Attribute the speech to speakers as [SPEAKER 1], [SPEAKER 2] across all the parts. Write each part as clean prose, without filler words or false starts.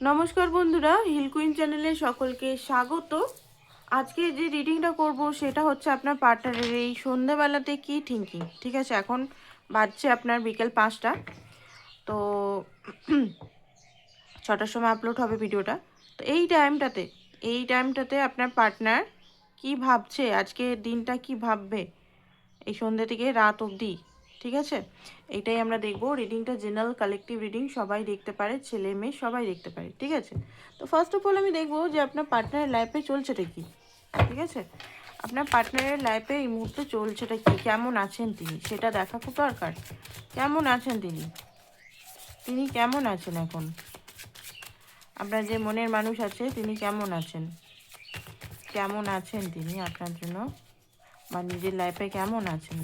[SPEAKER 1] নমস্কার বন্ধুরা, hill queen চ্যানেলে সকলকে স্বাগত। আজকে যে রিডিংটা করব সেটা হচ্ছে আপনার পার্টনারের এই সন্ধ্যেবেলাতে কি থিঙ্কিং। ঠিক আছে, এখন বাজছে আপনার বিকেল 5টা, তো 6টার সময় আপলোড হবে ভিডিওটা। তো এই টাইমটাতে আপনার পার্টনার কি ভাবছে, আজকে দিনটা কি ভাববে এই সন্ধ্যে থেকে রাত অবধি। ঠিক আছে, এটাই আমরা দেখবো। রিডিংটা জেনারেল কালেকটিভ রিডিং, সবাই দেখতে পারে, ছেলে মেয়ে সবাই দেখতে পারে। ঠিক আছে, তো ফার্স্ট অফ অল আমি দেখবো যে আপনার পার্টনারের লাইফে চলছেটা কি। ঠিক আছে, আপনার পার্টনারের লাইফে এই মুহূর্তে চলছেটা কি, কেমন আছেন তিনি, সেটা দেখা খুব দরকার। কেমন আছেন তিনি, তিনি কেমন আছেন এখন, আপনার যে মনের মানুষ আছে তিনি কেমন আছেন, কেমন আছেন তিনি আপনার জন্য, বা নিজের লাইফে কেমন আছেন।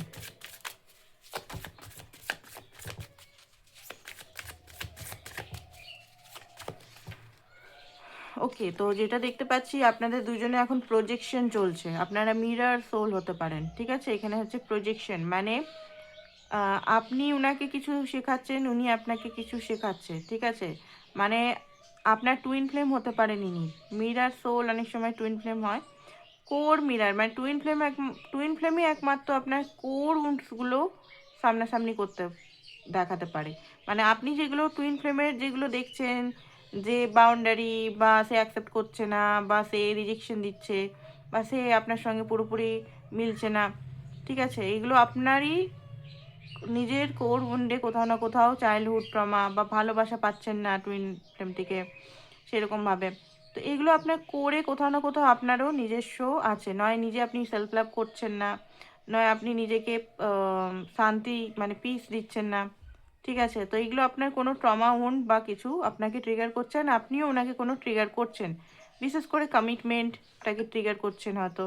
[SPEAKER 1] ওকে, তো যেটা দেখতে পাচ্ছি আপনাদের দুজনে এখন প্রজেকশন চলছে, আপনারা মিরর সোল হতে পারেন। ঠিক আছে, এখানে হচ্ছে প্রজেকশন, মানে আপনি উনাকে কিছু শেখাচ্ছেন, উনি আপনাকে কিছু শেখাচ্ছে। ঠিক আছে, মানে আপনার টুইন ফ্লেম হতে পারেন ইনি। মিরর সোল অনেক সময় টুইন ফ্লেম হয়। কোর মিরর মানে টুইন ফ্লেমই একমাত্র আপনার কোর উন্ডসগুলো সামনাসামনি করতে দেখাতে পারে। মানে আপনি যেগুলো টুইন ফ্লেমের যেগুলো দেখছেন, যে বাউন্ডারি বা সে অ্যাকসেপ্ট করছে না, বা সে রিজেকশন দিচ্ছে, বা সে আপনার সঙ্গে পুরোপুরি মিলছে না, ঠিক আছে, এগুলো আপনারই নিজের কোর উন্ডে কোথাও না কোথাও চাইল্ডহুড ট্রমা বা ভালোবাসা পাচ্ছেন না টুইন ফ্লেম থেকে সেরকমভাবে। তো এগুলো আপনার কোরে কোথাও না কোথাও আপনারও নিজস্ব আছে। নয় নিজে আপনি সেলফ লাভ করছেন না, নয় আপনি নিজেকে শান্তি মানে পিস দিচ্ছেন না। ঠিক আছে, তো এগুলো আপনার কোনো ট্রমা উন্ড বা কিছু আপনাকে ট্রিগার করছেন, আপনিও ওনাকে কোনো ট্রিগার করছেন। বিশেষ করে কমিটমেন্টটাকে ট্রিগার করছেন হয়তো,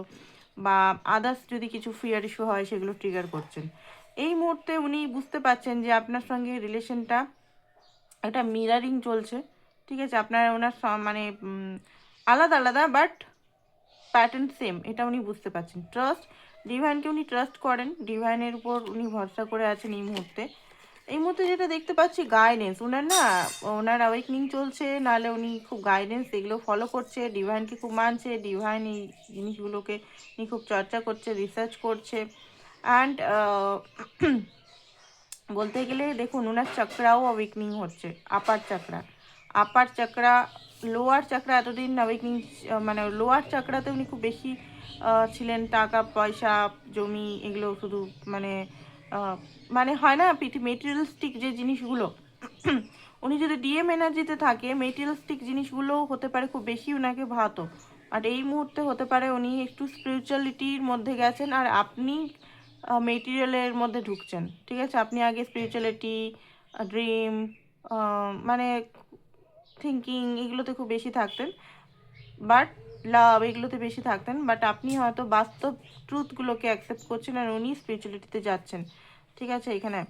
[SPEAKER 1] বা আদার্স যদি কিছু ফিয়ার ইস্যু হয় সেগুলো ট্রিগার করছেন। এই মুহূর্তে উনি বুঝতে পারছেন যে আপনার সঙ্গে রিলেশনটা একটা মিরারিং চলছে। ঠিক আছে, আপনার ওনার মানে আলাদা আলাদা বাট প্যাটার্ন সেম, এটা উনি বুঝতে পারছেন। ট্রাস্ট, ডিভাইনকে উনি ট্রাস্ট করেন, ডিভাইনের উপর উনি ভরসা করে আছেন এই মুহূর্তে। এই মুহূর্তে যেটা দেখতে পাচ্ছি গাইডেন্স ওনার, না ওনার অ্যাওয়েকনিং চলছে, নাহলে উনি খুব গাইডেন্স এগুলো ফলো করছে, ডিভাইনকে খুব মানছে, ডিভাইন এই জিনিসগুলোকে উনি খুব চর্চা করছে, রিসার্চ করছে। অ্যান্ড বলতে গেলে দেখুন ওনার চক্রাও অ্যাওয়েকনিং হচ্ছে, আপার চক্রা। আপার চক্রা, লোয়ার চক্রা এতদিন অ্যাওয়েকনিং, মানে লোয়ার চক্রাতে উনি খুব বেশি ছিলেন, টাকা পয়সা জমি এগুলো শুধু মানে আহ, মানে হয় না মেটেরিয়ালিস্টিক যে জিনিসগুলো উনি যদি ডিএম এনার্জিতে থাকে, মেটেরিয়ালিস্টিক জিনিসগুলো হতে পারে খুব বেশি ওনাকে ভাতো। আর এই মুহূর্তে হতে পারে উনি একটু স্পিরিচুয়ালিটির মধ্যে গেছেন, আর আপনি মেটেরিয়ালের মধ্যে ঢুকছেন। ঠিক আছে, আপনি আগে স্পিরিচুয়ালিটি, ড্রিম, মানে থিঙ্কিং এগুলোতে খুব বেশি থাকতেন, বাট লাভ এগুলোতে বেশি থাকতেন, বাট আপনি হয়তো বাস্তব ট্রুথগুলোকে অ্যাকসেপ্ট করছেন আর উনি স্পিরিচুয়ালিটিতে যাচ্ছেন। ঠিক আছে, এখানে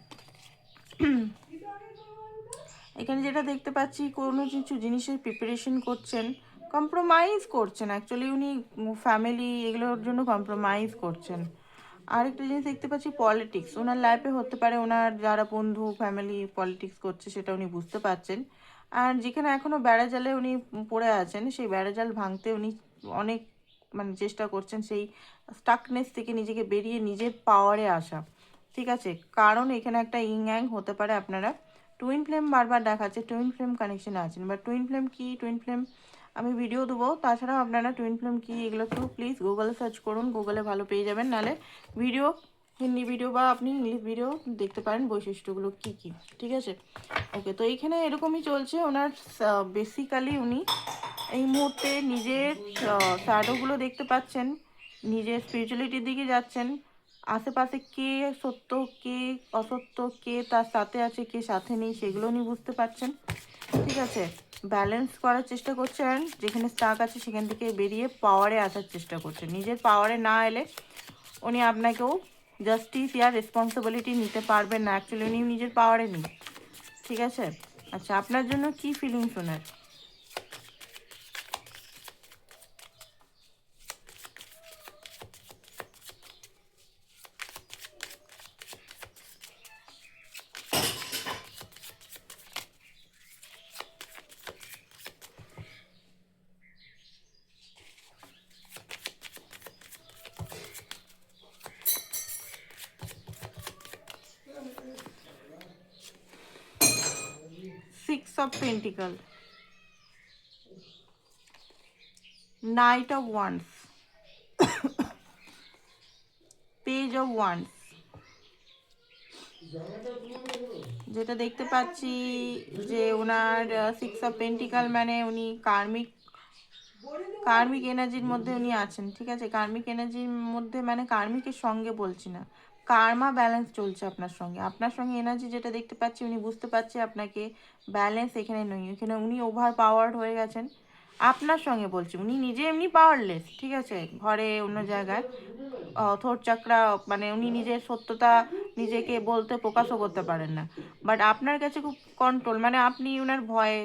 [SPEAKER 1] এখানে যেটা দেখতে পাচ্ছি কোনো কিছু জিনিসের প্রিপারেশন করছেন, কম্প্রোমাইজ করছেন অ্যাকচুয়ালি উনি, ফ্যামিলি এগুলোর জন্য কম্প্রোমাইজ করছেন। আরেকটা জিনিস দেখতে পাচ্ছি পলিটিক্স, ওনার লাইফে হতে পারে ওনার যারা বন্ধু ফ্যামিলি পলিটিক্স করছে সেটা উনি বুঝতে পারছেন। আর যেখানে এখনও বেড়াজালে উনি পড়ে আছেন, সেই বেড়াজাল ভাঙতে উনি অনেক মানে চেষ্টা করছেন, সেই স্টাকনেস থেকে নিজেকে বেরিয়ে নিজের পাওয়ারে আসা। ঠিক আছে, কারণ এখানে একটা ইং অ্যাং হতে পারে, আপনারা টুইন ফ্লেম বারবার দেখাচ্ছে, টুইন ফ্লেম কানেকশনে আছেন, বা টুইন ফ্লেম কি, টুইন ফ্লেম আমি ভিডিও দেবো। তাছাড়াও আপনারা টুইন ফ্লেম কি এগুলো একটু প্লিজ গুগলে সার্চ করুন, গুগলে ভালো পেয়ে যাবেন, নাহলে ভিডিও, হিন্দি ভিডিও বা আপনি ইংলিশ ভিডিও দেখতে পারেন বৈশিষ্ট্যগুলো কি কি। ঠিক আছে, ওকে, তো এইখানে এরকমই চলছে ওনার। বেসিক্যালি উনি এই মুহূর্তে নিজের শ্যাডোগুলো দেখতে পাচ্ছেন, নিজের স্পিরিচুয়ালিটির দিকে যাচ্ছেন, আশেপাশে কে সত্য কে অসত্য, কে তার সাথে আছে কে সাথে নেই সেগুলো উনি বুঝতে পারছেন। ঠিক আছে, ব্যালেন্স করার চেষ্টা করছেন, যেখানে স্টাক আছে সেখান থেকে বেরিয়ে পাওয়ারে আসার চেষ্টা করছেন। নিজের পাওয়ারে না এলে উনি আপনাকেও জাস্টিস ইয়ার রেসপন্সিবিলিটি নিতে পারবেন না, অ্যাকচুয়ালি উনি নিজের পাওয়ারে নেই। ঠিক আছে, আচ্ছা আপনার জন্য কি feelings owner. Of pentacle, night of wands, page of wands. যেটা দেখতে পাচ্ছি যে ওনার 6 অফ পেন্টিকল মানে উনি কার্মিক এনার্জির মধ্যে উনি আছেন, ঠিক আছে। কার্মিক এনার্জির মধ্যে মানে কার্মিকের সঙ্গে বলছি না, কার্মা ব্যালেন্স চলছে আপনার সঙ্গে এনার্জি যেটা দেখতে পাচ্ছি, উনি বুঝতে পারছে আপনাকে ব্যালেন্স এখানে নয়, এখানে উনি ওভার পাওয়ার্ড হয়ে গেছেন। আপনার সঙ্গে বলছি, উনি নিজে এমনি পাওয়ারলেস, ঠিক আছে, ঘরে অন্য জায়গায় থোট চাকরা, মানে উনি নিজের সত্যতা নিজেকে বলতে প্রকাশও করতে পারেন না, বাট আপনার কাছে খুব কন্ট্রোল, মানে আপনি ওনার ভয়ে,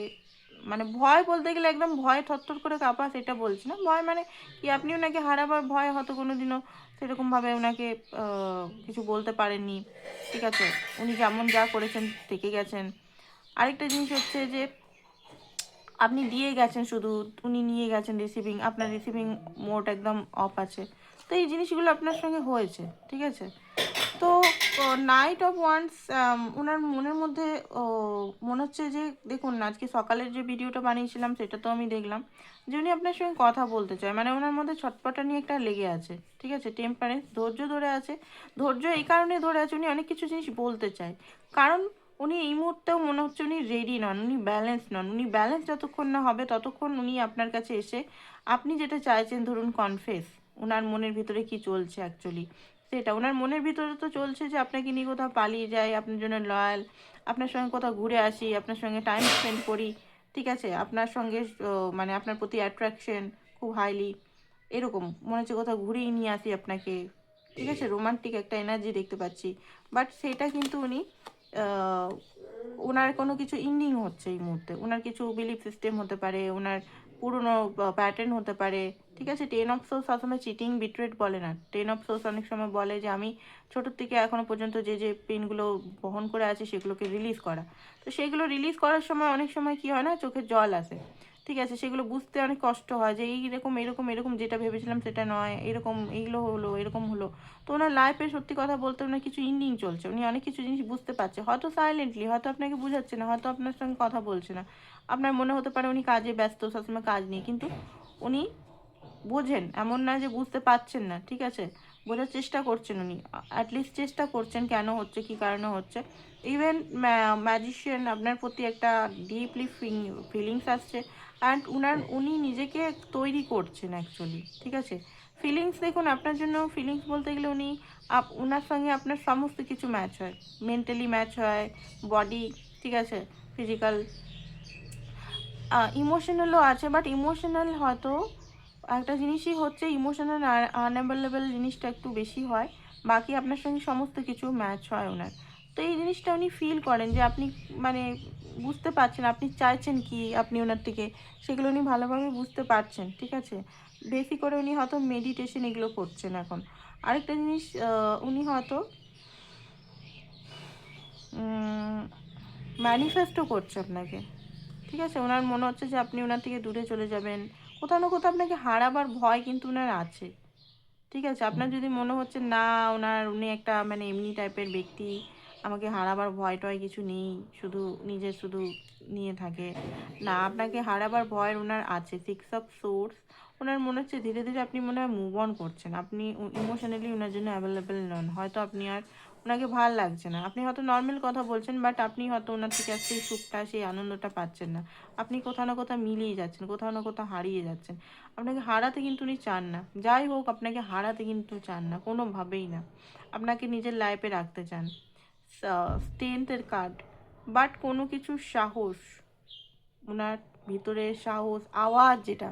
[SPEAKER 1] মানে ভয় বলতে গেলে একদম ভয় থরথর করে কাঁপা সেটা বলছি না, ভয় মানে কি আপনি ওনাকে হারাবার ভয় হয়তো কোনোদিনও সেরকমভাবে ওনাকে কিছু বলতে পারেননি, ঠিক আছে, উনি যেমন যা করেছেন থেকে গেছেন। আরেকটা জিনিস হচ্ছে যে আপনি দিয়ে গেছেন শুধু, উনি নিয়ে গেছেন রিসিভিং, আপনার রিসিভিং মোড একদম অফ আছে। তো এই জিনিসগুলো আপনার সঙ্গে হয়েছে, ঠিক আছে। তো নাইট অফ ওয়ান্স ওনার মনের মধ্যে মনে হচ্ছে যে, দেখুন আজকে সকালের যে ভিডিওটা বানিয়েছিলাম সেটা তো আমি দেখলাম যে উনি আপনার সঙ্গে কথা বলতে চায়, মানে ওনার মধ্যে ছটপটানি একটা লেগে আছে, ঠিক আছে, টেম্পারেন্স, ধৈর্য ধরে আছে। ধৈর্য এই কারণে ধরে আছে, উনি অনেক কিছু জিনিস বলতে চায়, কারণ উনি এই মুহূর্তেও মনে হচ্ছে উনি রেডি নন, উনি ব্যালেন্স নন। উনি ব্যালেন্স যতক্ষণ না হবে ততক্ষণ উনি আপনার কাছে এসে আপনি যেটা চাইছেন, ধরুন কনফেস, ওনার মনের ভিতরে কি চলছে অ্যাকচুয়ালি সেটা, ওনার মনের ভিতরে তো চলছে যে আপনাকে নিয়ে কোথাও পালিয়ে যায়, আপনার জন্য লয়াল, আপনার সঙ্গে কোথাও ঘুরে আসি, আপনার সঙ্গে টাইম স্পেন্ড করি, ঠিক আছে, আপনার সঙ্গে মানে আপনার প্রতি অ্যাট্রাকশন খুব হাইলি, এরকম মনে হচ্ছে কোথাও ঘুরিয়ে নিয়ে আসি আপনাকে, ঠিক আছে, রোমান্টিক একটা এনার্জি দেখতে পাচ্ছি। বাট সেটা কিন্তু উনি ওনার কোনো কিছু ইন্ডিং হচ্ছে এই মুহূর্তে, ওনার কিছু বিলিফ সিস্টেম হতে পারে, ওনার পুরনো প্যাটার্ন হতে পারে, ঠিক আছে। 10 অফ সোর্স সবসময় চিটিং বিট্রেট বলে না, 10 অফ সোর্স অনেক সময় বলে যে আমি ছোটোর থেকে এখনো পর্যন্ত যে যে পেনগুলো বহন করে আছে সেগুলোকে রিলিজ করা। তো সেগুলো রিলিজ করার সময় অনেক সময় কি হয় না, চোখের জল আসে, ঠিক আছে, সেগুলো বুঝতে অনেক কষ্ট হয় যে এইরকম এরকম এরকম যেটা ভেবেছিলাম সেটা নয়, এরকম এইগুলো হলো, এরকম হলো। তো ওনার লাইফে সত্যি কথা বলতে ওনার কিছু ইন্ডিং চলছে, উনি অনেক কিছু জিনিস বুঝতে পারছে, হয়তো সাইলেন্টলি, হয়তো আপনাকে বোঝাচ্ছে না, হয়তো আপনার সঙ্গে কথা বলছে না, আপনার মনে হতে পারে উনি কাজে ব্যস্ত, সবসময় কাজ নিয়ে, কিন্তু উনি বোঝেন, এমন না যে বুঝতে পারছেন না, ঠিক আছে, বোঝার চেষ্টা করছেন উনি, অ্যাটলিস্ট চেষ্টা করছেন কেন হচ্ছে, কী কারণে হচ্ছে। ইভেন ম্যাজিশিয়ান আপনার প্রতি একটা ডিপলি ফিলিংস আসছে, অ্যান্ড উনি নিজেকে তৈরি করছেন অ্যাকচুয়ালি, ঠিক আছে। ফিলিংস দেখুন, আপনার জন্য ফিলিংস বলতে গেলে উনি ওনার সঙ্গে আপনার সমস্ত কিছু ম্যাচ হয়, মেন্টালি ম্যাচ হয়, বডি, ঠিক আছে, ফিজিক্যাল, ইমোশনালও আছে, বাট ইমোশনাল হয়তো একটা জিনিসই হচ্ছে, ইমোশনাল আনঅ্যাভেলেবেল জিনিসটা একটু বেশি হয়, বাকি আপনার সঙ্গে সমস্ত কিছু ম্যাচ হয় ওনার। তো এই জিনিসটা উনি ফিল করেন যে আপনি মানে বুঝতে পারছেন আপনি চাইছেন কি, আপনি ওনার থেকে সেগুলো উনি ভালোভাবে বুঝতে পারছেন, ঠিক আছে। বেশি করে উনি হয়তো মেডিটেশন এগুলো করছেন এখন। আরেকটা জিনিস, উনি হয়তো ম্যানিফেস্টও করছে আপনাকে, ঠিক আছে, ওনার মনে হচ্ছে যে আপনি ওনার থেকে দূরে চলে যাবেন, কোথাও না কোথাও আপনাকে হারাবার ভয় কিন্তু ওনার আছে, ঠিক আছে। আপনার যদি মনে হচ্ছে না উনি একটা মানে এমনি টাইপের ব্যক্তি, আমাকে হারাবার ভয় টয় কিছু নেই, শুধু নিয়ে থাকে, না, আপনাকে হারাবার ভয় ওনার আছে। 6 অফ সোর্স, ওনার মনে হচ্ছে ধীরে ধীরে আপনি মনে হয় মুভ অন করছেন, আপনি ইমোশনালি ওনার জন্য অ্যাভেলেবেল নন, হয়তো আপনি আর ওনাকে ভাল লাগছে না, আপনি হয়তো নর্মাল কথা বলছেন, বাট আপনি হয়তো ওনার থেকে আর সেই সুখটা সেই আনন্দটা পাচ্ছেন না, আপনি কোথাও না কোথাও মিলিয়ে যাচ্ছেন, কোথাও না কোথাও হারিয়ে যাচ্ছেন। আপনাকে হারাতে কিন্তু উনি চান না, যাই হোক আপনাকে হারাতে কিন্তু চান না কোনোভাবেই না, আপনাকে নিজের লাইফে রাখতে চান। স্ট্রেংথের কার্ড, বাট কোনো কিছুর সাহস, ওনার ভিতরে সাহস, আওয়াজ, যেটা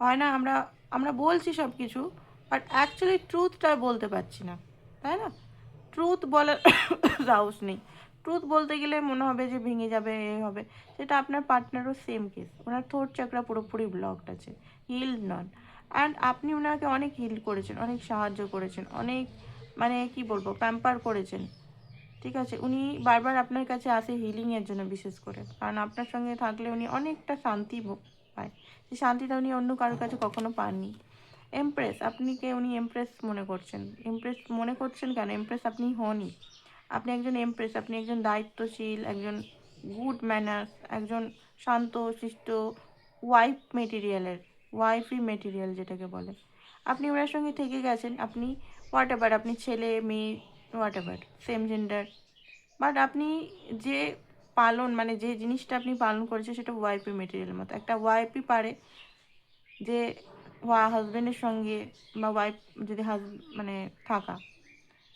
[SPEAKER 1] হয় না, আমরা আমরা বলছি সব কিছু, বাট অ্যাকচুয়ালি ট্রুথটা বলতে পারছি না, তাই না, ট্রুথ বলার সাহস নেই, ট্রুথ বলতে গেলে মনে হবে যে ভেঙে যাবে, এ হবে, সেটা আপনার পার্টনারও সেম কেস, ওনার থ্রোট চাকরা পুরোপুরি ব্লকড আছে, হিলড নন। অ্যান্ড আপনি ওনাকে অনেক হিল করেছেন, অনেক সাহায্য করেছেন, অনেক মানে কি বলবো প্যাম্পার করেছেন, ঠিক আছে। উনি বারবার আপনার কাছে আসে হিলিংয়ের জন্য, বিশেষ করে কারণ আপনার সঙ্গে থাকলে উনি অনেকটা শান্তি পায়, সেই শান্তিটা উনি অন্য কারোর কাছে কখনো পাননি। এমপ্রেস, আপনিকে উনি এমপ্রেস মনে করছেন, এমপ্রেস মনে করছেন কেন, এমপ্রেস আপনি হনই, আপনি একজন এমপ্রেস, আপনি একজন দায়িত্বশীল, একজন গুড ম্যানার্স, একজন শান্ত শিষ্ট ওয়াইফি মেটেরিয়াল যেটাকে বলে। আপনি ওনার সঙ্গে থেকে গেছেন, আপনি হোয়াট এভার, আপনি ছেলে মেয়ে what ever same gender, but আপনি যে মানে যে জিনিসটা আপনি পালন করেছে সেটা ওয়াইফি মেটেরিয়ালের মতো। একটা ওয়াইফই পারে যে হাজব্যান্ডের সঙ্গে বা ওয়াইফ যদি মানে থাকা,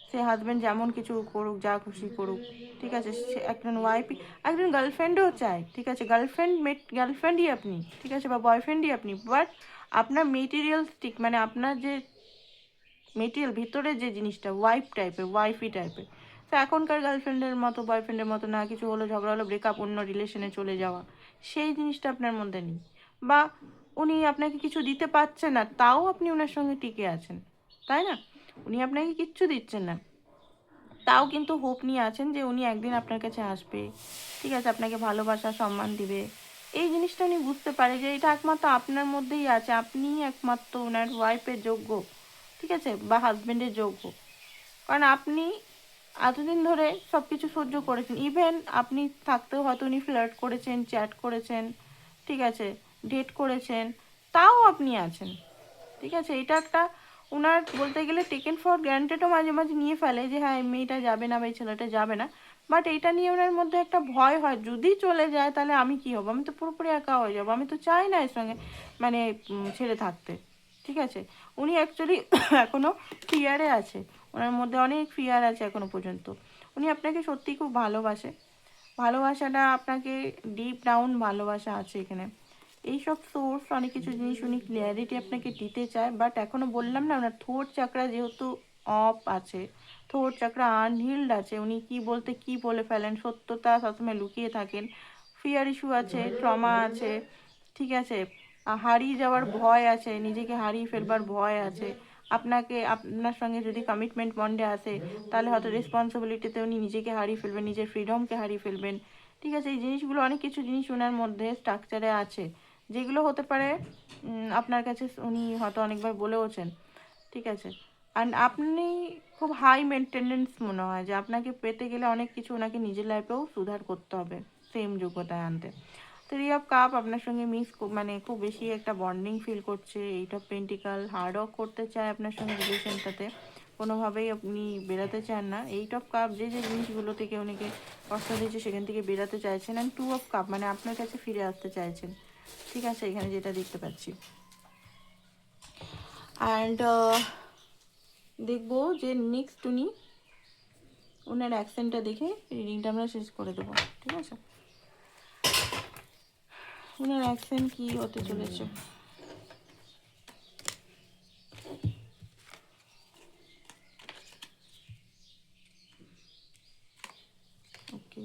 [SPEAKER 1] সে হাজব্যান্ড যেমন কিছু করুক, যা খুশি করুক, ঠিক আছে, সে একজন ওয়াইফই, একজন গার্লফ্রেন্ডও চায়, ঠিক আছে, গার্লফ্রেন্ডই আপনি, ঠিক আছে, বা বয়ফ্রেন্ডই আপনি, বাট আপনার মেটেরিয়ালস্টিক মানে আপনার যে মেটেরিয়াল ভিতরে যে জিনিসটা ওয়াইফি টাইপের, তো এখনকার গার্লফ্রেন্ডের মতো বয়ফ্রেন্ডের মতো না, কিছু হলো ঝগড়া হলো ব্রেকআপ অন্য রিলেশনে চলে যাওয়া, সেই জিনিসটা আপনার মধ্যে নেই। বা উনি আপনাকে কিছু দিতে পারছেন না, তাও আপনি ওনার সঙ্গে টিকে আছেন, তাই না? উনি আপনাকে কিচ্ছু দিচ্ছেন না, তাও কিন্তু হোপ নিয়ে আছেন যে উনি একদিন আপনার কাছে আসবে, ঠিক আছে, আপনাকে ভালোবাসা সম্মান দিবে। এই জিনিসটা উনি বুঝতে পারে যে এটা একমাত্র আপনার মধ্যেই আছে, আপনিই একমাত্র ওনার ওয়াইফের যোগ্য, ঠিক আছে, বা হাজব্যান্ডের যোগ্য। কারণ আপনি এতদিন ধরে সব কিছু সহ্য করেছেন, ইভেন আপনি থাকতেও হয়তো উনি ফ্লার্ট করেছেন, চ্যাট করেছেন, ঠিক আছে, ডেট করেছেন, তাও আপনি আছেন, ঠিক আছে। এটা একটা ওনার বলতে গেলে টেকেন ফর গ্রান্টেডও মাঝে মাঝে নিয়ে ফেলে যে হ্যাঁ এই মেয়েটা যাবে না বা এই ছেলেটা যাবে না, বাট এটা নিয়ে ওনার মধ্যে একটা ভয় হয়, যদি চলে যায় তাহলে আমি কি হব, আমি তো পুরোপুরি একা হয়ে যাবো, আমি তো চাই না এর সঙ্গে মানে ছেড়ে থাকতে, ঠিক আছে। উনি অ্যাকচুয়ালি এখনও ফিয়ারে আছে, ওনার মধ্যে অনেক ফিয়ার আছে এখনো পর্যন্ত। উনি আপনাকে সত্যিই খুব ভালোবাসে, ভালোবাসাটা আপনাকে ডিপ ডাউন ভালোবাসা আছে এখানে। এইসব সোর্স অনেক কিছু জিনিস উনি ক্লিয়ারিটি আপনাকে দিতে চায়, বাট এখনও বললাম না ওনার থ্রোট চাকরা যেহেতু অফ আছে, থ্রোট চাকরা আনহিল্ড আছে, উনি কি বলতে কি বলে ফেলেন, সত্যতা সবসময় লুকিয়ে থাকেন, ফিয়ার ইস্যু আছে, ট্রমা আছে, ঠিক আছে, হারিয়ে যাওয়ার ভয় আছে, নিজেকে হারিয়ে ফেলবার ভয় আছে। আপনার সঙ্গে যদি কমিটমেন্ট বন্ডে আসে তাহলে হয়তো রেসপন্সিবিলিটিতে উনি নিজেকে হারিয়ে ফেলবেন, নিজের ফ্রিডমকে হারিয়ে ফেলবেন, ঠিক আছে। এই জিনিসগুলো অনেক কিছু জিনিস ওনার মধ্যে স্ট্রাকচারে আছে, যেগুলো হতে পারে আপনার কাছে উনি হয়তো অনেকবার বলেওছেন, ঠিক আছে। অ্যান্ড আপনি খুব হাই মেনটেনেন্স মনে হয় যে আপনাকে পেতে গেলে অনেক কিছু ওনাকে নিজের লাইফেও সুধার করতে হবে সেম যোগ্যতায় আনতে। থ্রি অফ কাপ আপনার সঙ্গে মানে খুব বেশি একটা বন্ডিং ফিল করছে। Eight of pentacle hard work করতে চায় আপনার সঙ্গে রিলেশনটাতে, কোনোভাবেই আপনি বেরাতে চান না। এইট অফ কাপ যে যে জিনিসগুলো থেকে উনিকে কষ্ট দিয়েছে সেখান থেকে বেরাতে চাইছেন, অ্যান্ড টু অফ কাপ মানে আপনার কাছে ফিরে আসতে চাইছেন, ঠিক আছে, এখানে যেটা দেখতে পাচ্ছি। অ্যান্ড দেখবো যে নেক্সট উনি ওনার অ্যাকসেন্টটা দেখে রিডিংটা আমরা শেষ করে দেবো, ঠিক আছে। ওনার অ্যাকসেন্ট কি হতে চলেছে? ওকে,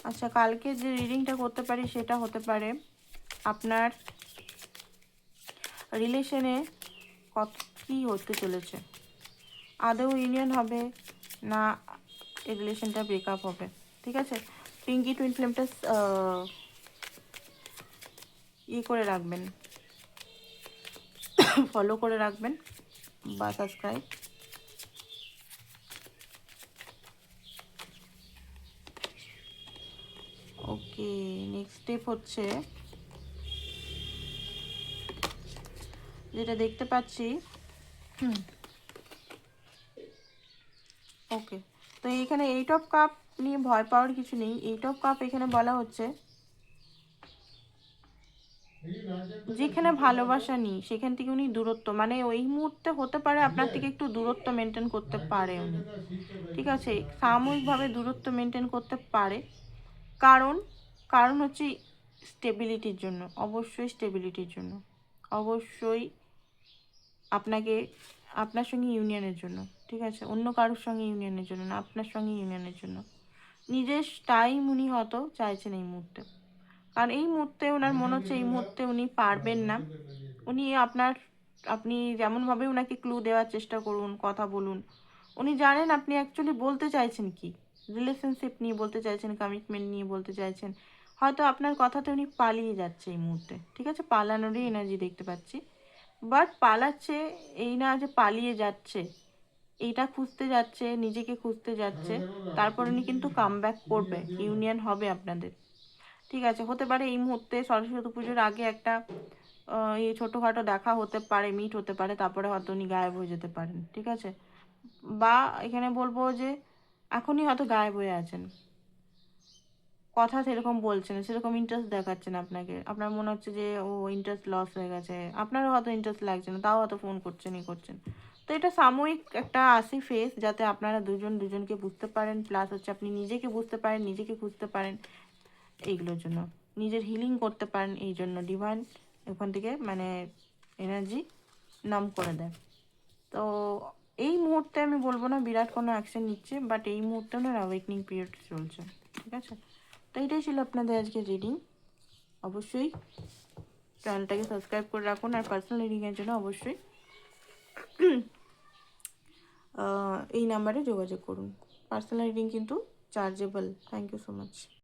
[SPEAKER 1] আচ্ছা, কালকে যে রিডিংটা করতে পারি সেটা হতে পারে আপনার রিলেশনে কত কী হতে চলেছে, আদৌ ইউনিয়ন হবে না এই রিলেশনটা ব্রেকআপ হবে, ঠিক আছে। পিঙ্কি টুইন ফ্লেমটা করে রাখবেন, ফলো করে রাখবেন বা সাবস্ক্রাইব। ওকে, নেক্সট স্টেপ হচ্ছে যেটা দেখতে পাচ্ছি, ওকে, তো এইখানে এইট অফ কাপ নিয়ে ভয় পাওয়ার কিছু নেই। এইট অফ কাপ এখানে বলা হচ্ছে যেখানে ভালোবাসা নেই সেখান থেকে উনি দূরত্ব, মানে ওই মুহূর্তে হতে পারে আপনার থেকে একটু দূরত্ব মেনটেন করতে পারে উনি, ঠিক আছে, সাময়িকভাবে দূরত্ব মেনটেন করতে পারে। কারণ কারণ হচ্ছে স্টেবিলিটির জন্য, অবশ্যই স্টেবিলিটির জন্য, অবশ্যই আপনাকে আপনার সঙ্গে ইউনিয়নের জন্য, ঠিক আছে, অন্য কারোর সঙ্গে ইউনিয়নের জন্য না, আপনার সঙ্গে ইউনিয়নের জন্য। নিজের টাইম উনি হয়তো চাইছেন এই মুহূর্তে, কারণ এই মুহূর্তে ওনার মনে হচ্ছে এই মুহূর্তে উনি পারবেন না। উনি আপনি যেমনভাবে ওনাকে ক্লু দেওয়ার চেষ্টা করুন, কথা বলুন, উনি জানেন আপনি অ্যাকচুয়ালি বলতে চাইছেন কি, রিলেশনশিপ নিয়ে বলতে চাইছেন, কমিটমেন্ট নিয়ে বলতে চাইছেন, হয়তো আপনার কথাতে উনি পালিয়ে যাচ্ছে এই মুহূর্তে, ঠিক আছে, পালানোরই এনার্জি দেখতে পাচ্ছি। বাট পালাচ্ছে এই না যে পালিয়ে যাচ্ছে, এইটা খুঁজতে যাচ্ছে, নিজেকে খুঁজতে যাচ্ছে, তারপর উনি কিন্তু কামব্যাক করবে, ইউনিয়ন হবে আপনাদের। ঠিক আছে, হতে পারে এই মুহূর্তে সরস্বতী পুজোর আগে একটা এই ছোটোখাটো দেখা হতে পারে, মিট হতে পারে, তারপরে হয়তো উনি গায়েব হয়ে যেতে পারেন, ঠিক আছে। বা এখানে বলবো যে এখনই হয়তো গায়েব হয়ে আছেন, কথা সেরকম বলছে না, সেরকম ইন্টারেস্ট দেখাচ্ছে না আপনাকে, আপনার মনে হচ্ছে যে ও ইন্টারেস্ট লস হয়ে গেছে, আপনারও হয়তো ইন্টারেস্ট লাগছে না, তাও হয়তো ফোন করছেন করছেন। তো এটা সাময়িক একটা আসি ফেস, যাতে আপনারা দুজন দুজনকে বুঝতে পারেন, প্লাস হচ্ছে আপনি নিজেকে বুঝতে পারেন, নিজেকে খুঁজতে পারেন, এইগুলোর জন্য নিজের হিলিং করতে পারেন, এই জন্য ডিভাইন ওখান থেকে মানে এনার্জি নাম করে দেয়। তো এই মুহূর্তে আমি বলবো না বিরাট কোনো অ্যাকশন নিচ্ছে, বাট এই মুহূর্তে ওনার অ্যাওয়েকনিং পিরিয়ড চলছে, ঠিক আছে। তো এটাই ছিল আপনাদের আজকে রিডিং। অবশ্যই চ্যানেলটাকে সাবস্ক্রাইব করে রাখুন, আর পার্সোনাল রিডিংয়ের জন্য অবশ্যই এই নাম্বারে যোগাযোগ করুন। পার্সোনাল রিডিং কিন্তু chargeable. Thank you so much.